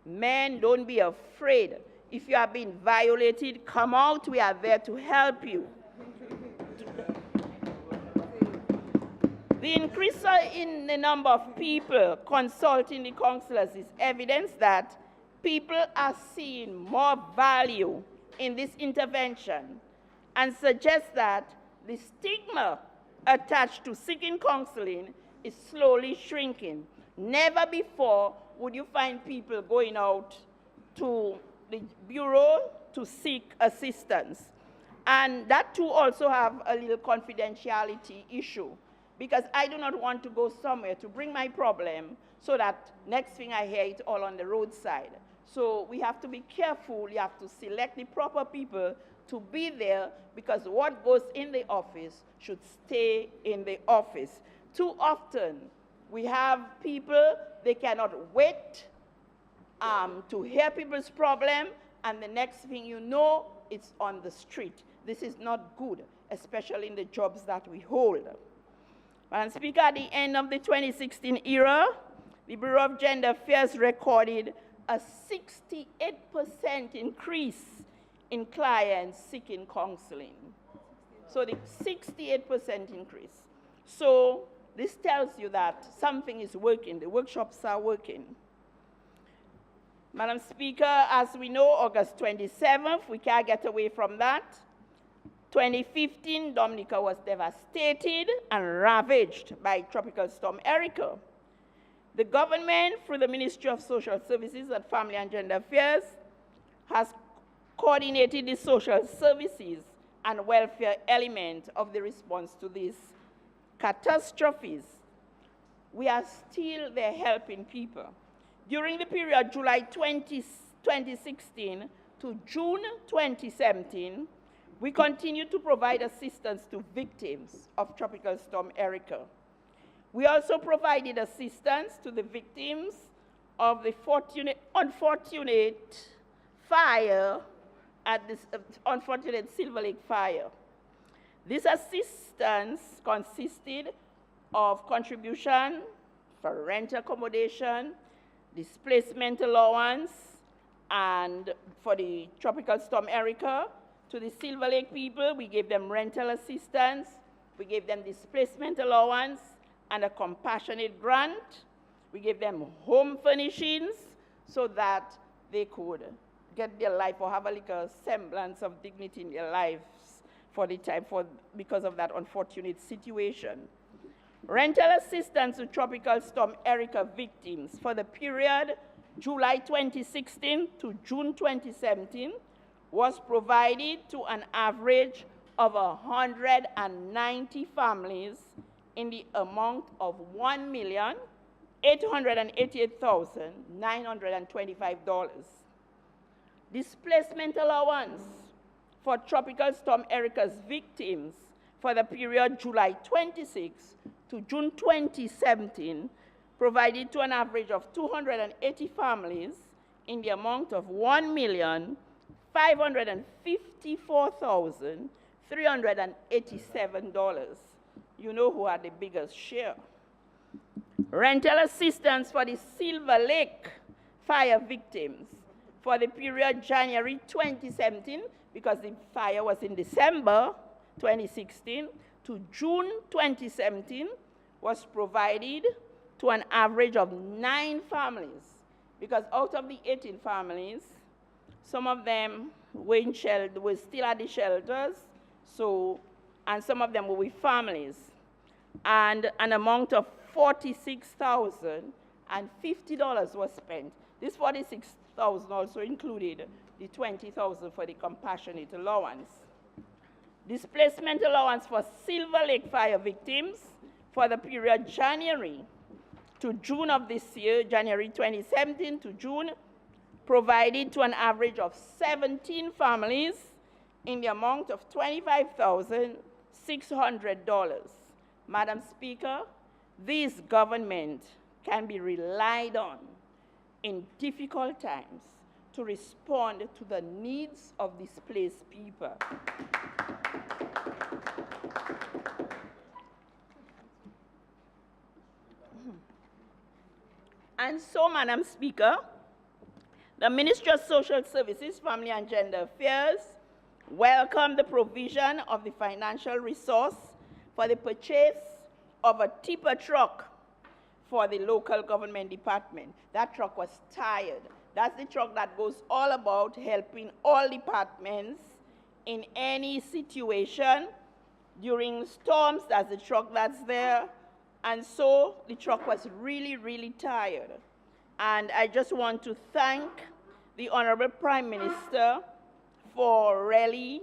Speaker 1: Men, don't be afraid. If you are being violated, come out. We are there to help you. The increase in the number of people consulting the counselors is evidence that people are seeing more value in this intervention and suggests that the stigma attached to seeking counseling is slowly shrinking. Never before would you find people going out to the Bureau to seek assistance. And that too also have a little confidentiality issue, because I do not want to go somewhere to bring my problem so that next thing I hear it all on the roadside. So we have to be careful. You have to select the proper people to be there, because what goes in the office should stay in the office. Too often, we have people, they cannot wait to hear people's problem, and the next thing you know, it's on the street. This is not good, especially in the jobs that we hold. Madam Speaker, at the end of the 2016 era, the Bureau of Gender Affairs recorded a 68% increase in clients seeking counseling. So the 68% increase. So this tells you that something is working. The workshops are working. Madam Speaker, as we know, August 27th, we can't get away from that. 2015, Dominica was devastated and ravaged by Tropical Storm Erica. The government, through the Ministry of Social Services and Family and Gender Affairs, has coordinated the social services and welfare element of the response to these catastrophes. We are still there helping people. During the period July 2016 to June 2017, we continue to provide assistance to victims of Tropical Storm Erica. We also provided assistance to the victims of the unfortunate fire at this unfortunate Silver Lake fire. This assistance consisted of contribution for rent accommodation, displacement allowance, and for the Tropical Storm Erica, to the Silver Lake people, we gave them rental assistance, we gave them displacement allowance, and a compassionate grant. We gave them home furnishings so that they could get their life or have a little semblance of dignity in their lives for the time, because of that unfortunate situation. Rental assistance to Tropical Storm Erica victims for the period July 2016 to June 2017 was provided to an average of 190 families in the amount of $1,888,925. Displacement allowance for Tropical Storm Erica's victims for the period July 26 to June 2017 provided to an average of 280 families in the amount of $1,554,387. You know who had the biggest share. Rental assistance for the Silver Lake fire victims for the period January 2017, because the fire was in December 2016, to June 2017, was provided to an average of 9 families, because out of the 18 families, some of them were still at the shelters, and some of them were with families, and an amount of $46,050 was spent. This also included the 20,000 for the compassionate allowance. Displacement allowance for Silver Lake fire victims for the period January to June of this year, January 2017 to June, provided to an average of 17 families in the amount of $25,600. Madam Speaker, this government can be relied on in difficult times to respond to the needs of displaced people. And so, Madam Speaker, the Ministry of Social Services, Family and Gender Affairs welcomed the provision of the financial resource for the purchase of a tipper truck for the local government department. That truck was tired. That's the truck that goes all about helping all departments in any situation. During storms, that's the truck that's there. And so the truck was really, really tired. And I just want to thank the Honourable Prime Minister for really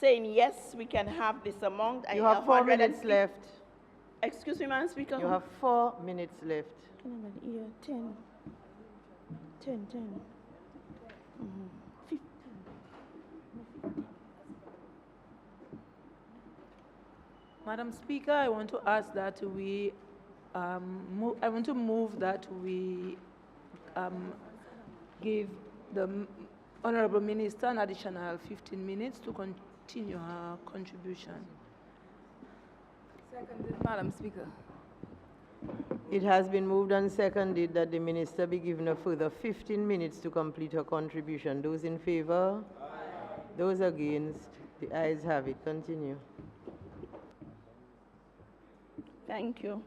Speaker 1: saying, yes, we can have this amount.
Speaker 2: You have 4 minutes left.
Speaker 1: Excuse me, Madam Speaker.
Speaker 2: You have 4 minutes left.
Speaker 1: 10. 15.
Speaker 3: Madam Speaker, I want to ask that we, I want to move that we give the Honourable Minister an additional 15 minutes to continue her contribution.
Speaker 4: Seconded, Madam Speaker.
Speaker 2: It has been moved and seconded that the Minister be given a further 15 minutes to complete her contribution. Those in favour? Aye. Those against? The ayes have it. Continue.
Speaker 1: Thank you.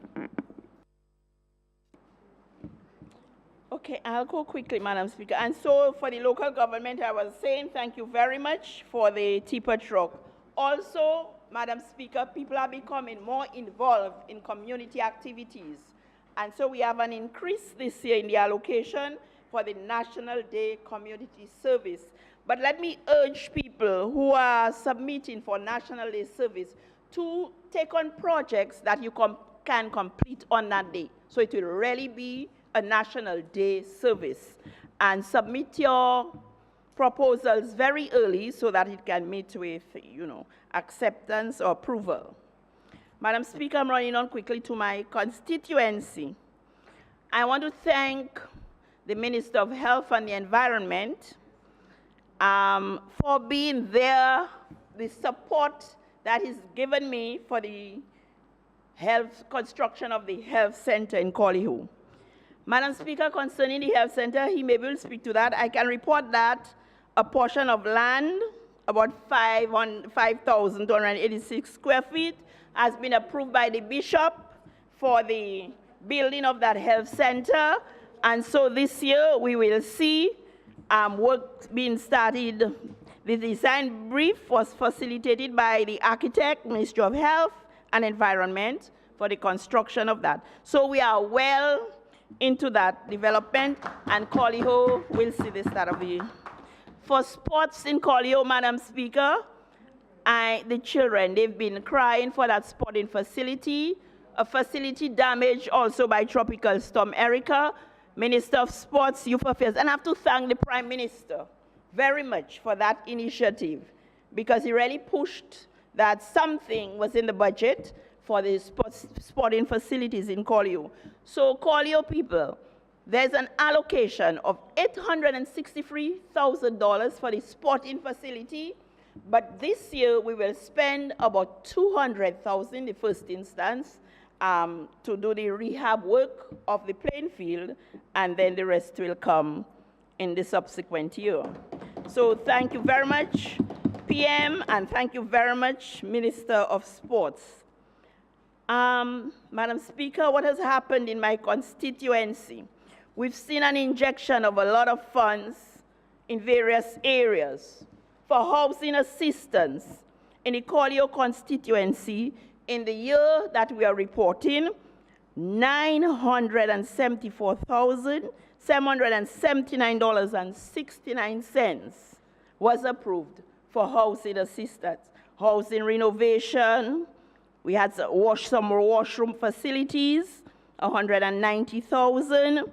Speaker 1: Okay, I'll go quickly, Madam Speaker. And so for the local government, I was saying thank you very much for the tipper truck. Also, Madam Speaker, people are becoming more involved in community activities. And so we have an increase this year in the allocation for the National Day Community Service. But let me urge people who are submitting for National Day Service to take on projects that you can complete on that day. So it will really be a National Day service. And submit your proposals very early so that it can meet with, acceptance or approval. Madam Speaker, I'm running on quickly to my constituency. I want to thank the Minister of Health and the Environment for being there, the support that he's given me for the construction of the health center in Cooperative. Madam Speaker, concerning the health center, he may will speak to that. I can report that a portion of land, about 5,286 square feet, has been approved by the Bishop for the building of that health center. And so this year we will see work being started. The design brief was facilitated by the architect, Ministry of Health and Environment, for the construction of that. So we are well into that development, and Cooperative will see the start of the. For sports in Cooperative, Madam Speaker, the children, they've been crying for that sporting facility, a facility damaged also by Tropical Storm Erica. Minister of Sports, Youth Affairs, and I have to thank the Prime Minister very much for that initiative, because he really pushed that something was in the budget for the sporting facilities in Cooperative. So Cooperative people, there's an allocation of $863,000 for the sporting facility, but this year we will spend about $200,000 in the first instance to do the rehab work of the playing field, and then the rest will come in the subsequent year. So thank you very much, PM, and thank you very much, Minister of Sports. Madam Speaker, what has happened in my constituency? We've seen an injection of a lot of funds in various areas for housing assistance in the Cooperative constituency in the year that we are reporting. $974,779.69 was approved for housing assistance, housing renovation. We had some washroom facilities, $190,000.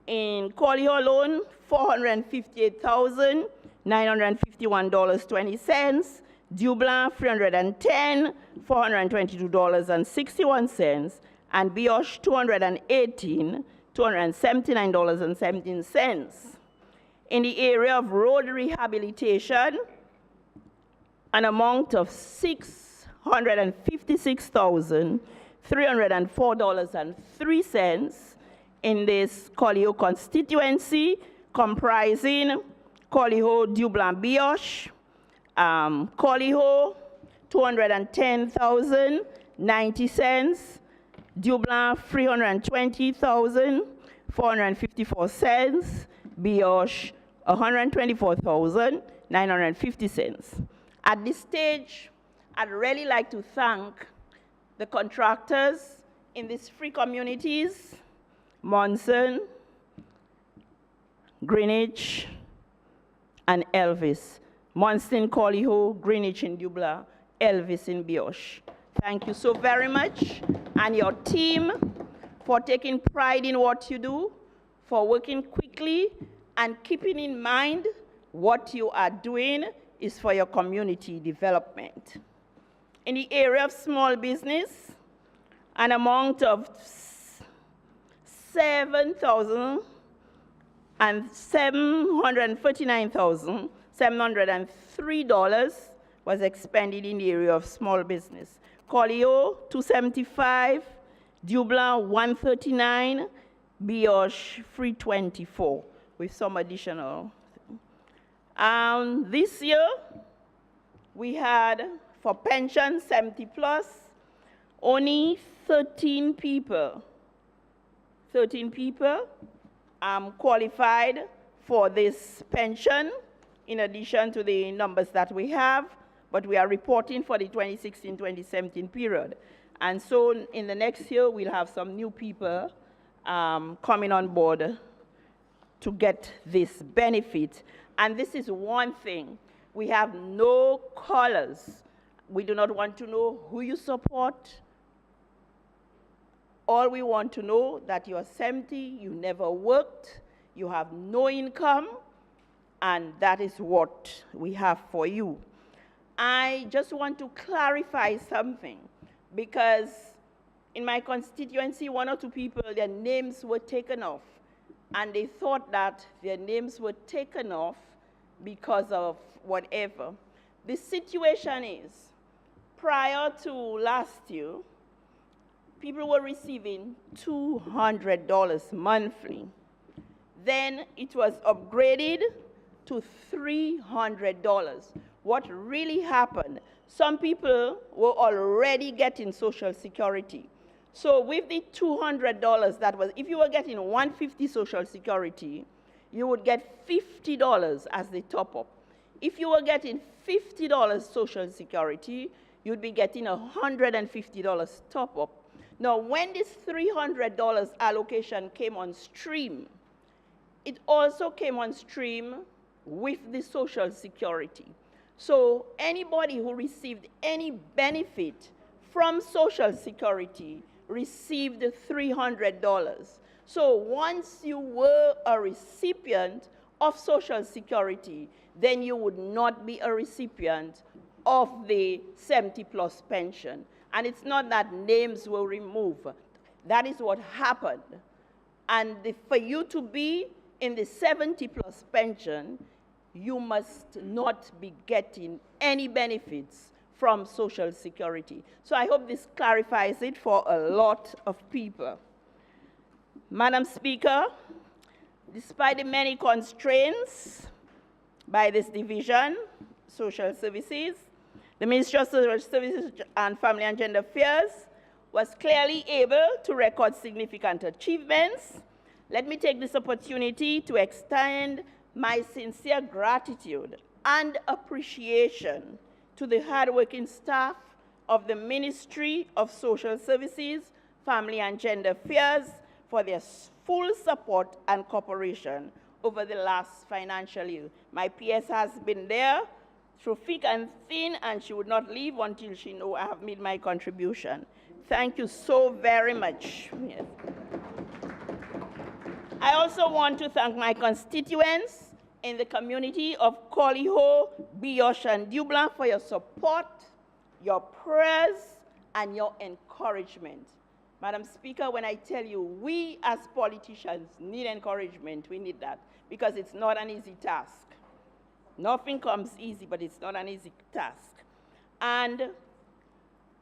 Speaker 1: In Collier alone, $458,951.20. Dublin, $310, $422.61, and Bioche, $218, $279.17. In the area of road rehabilitation, an amount of $656,304.03 in this Collier constituency, comprising Collier, Dublin, Bioche, Collier, $210,090, Dublin, $320,454, Bioche, $124,950. At this stage, I'd really like to thank the contractors in these three communities, Monson, Greenwich, and Elvis. Monson, Collier, Greenwich in Dublin, Elvis in Bioche. Thank you so very much, and your team, for taking pride in what you do, for working quickly, and keeping in mind what you are doing is for your community development. In the area of small business, an amount of $739,703 was expended in the area of small business. Collier, $275, Dublin, $139, Bioche, $324, with some additional. This year, we had, for pension 70 plus, only 13 people qualified for this pension, in addition to the numbers that we have, but we are reporting for the 2016-2017 period. And so in the next year, we'll have some new people coming on board to get this benefit. And this is one thing. We have no colors. We do not want to know who you support. All we want to know that you're 70, you never worked, you have no income, and that is what we have for you. I just want to clarify something, because in my constituency, one or two people, their names were taken off, and they thought that their names were taken off because of whatever. The situation is, prior to last year, people were receiving $200 monthly. Then it was upgraded to $300. What really happened, some people were already getting Social Security. So with the $200, that was, if you were getting $150 Social Security, you would get $50 as the top-up. If you were getting $50 Social Security, you'd be getting $150 top-up. Now, when this $300 allocation came on stream, it also came on stream with the Social Security. So anybody who received any benefit from Social Security received $300. So once you were a recipient of Social Security, then you would not be a recipient of the 70-plus pension. And it's not that names were removed. That is what happened. And for you to be in the 70-plus pension, you must not be getting any benefits from Social Security. So I hope this clarifies it for a lot of people. Madam Speaker, despite the many constraints by this division, Social Services, the Ministry of Social Services and Family and Gender Affairs was clearly able to record significant achievements. Let me take this opportunity to extend my sincere gratitude and appreciation to the hardworking staff of the Ministry of Social Services, Family and Gender Affairs for their full support and cooperation over the last financial year. My PS has been there through thick and thin, and she would not leave until she knows I have made my contribution. Thank you so very much. Yes. I also want to thank my constituents in the community of Coliho, Bioche, and Dublin for your support, your prayers, and your encouragement. Madam Speaker, when I tell you we as politicians need encouragement, we need that, because it's not an easy task. Nothing comes easy, but it's not an easy task. And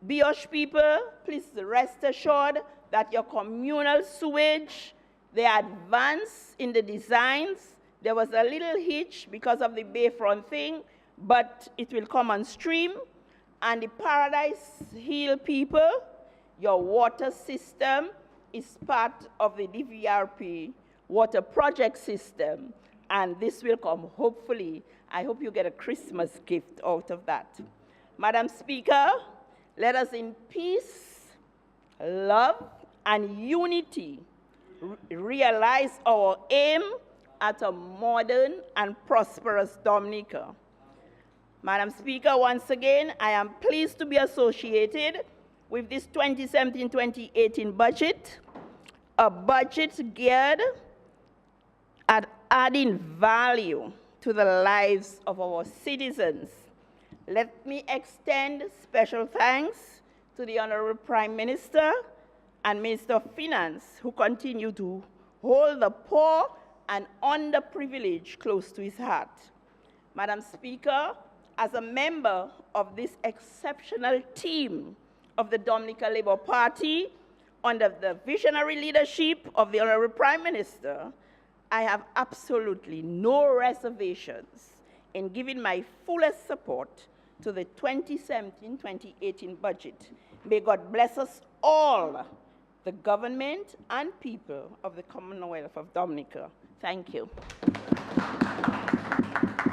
Speaker 1: Bioche people, please rest assured that your communal sewage, they advance in the designs. There was a little hitch because of the Bayfront thing, but it will come on stream. And the Paradise Hill people, your water system is part of the DVRP water project system, and this will come, hopefully. I hope you get a Christmas gift out of that. Madam Speaker, let us in peace, love, and unity realize our aim at a modern and prosperous Dominica. Madam Speaker, once again, I am pleased to be associated with this 2017-2018 budget, a budget geared at adding value to the lives of our citizens. Let me extend special thanks to the Honourable Prime Minister and Minister of Finance, who continue to hold the poor and underprivileged close to his heart. Madam Speaker, as a member of this exceptional team of the Dominica Labour Party, under the visionary leadership of the Honourable Prime Minister, I have absolutely no reservations in giving my fullest support to the 2017-2018 budget. May God bless us all, the government and people of the Commonwealth of Dominica. Thank you.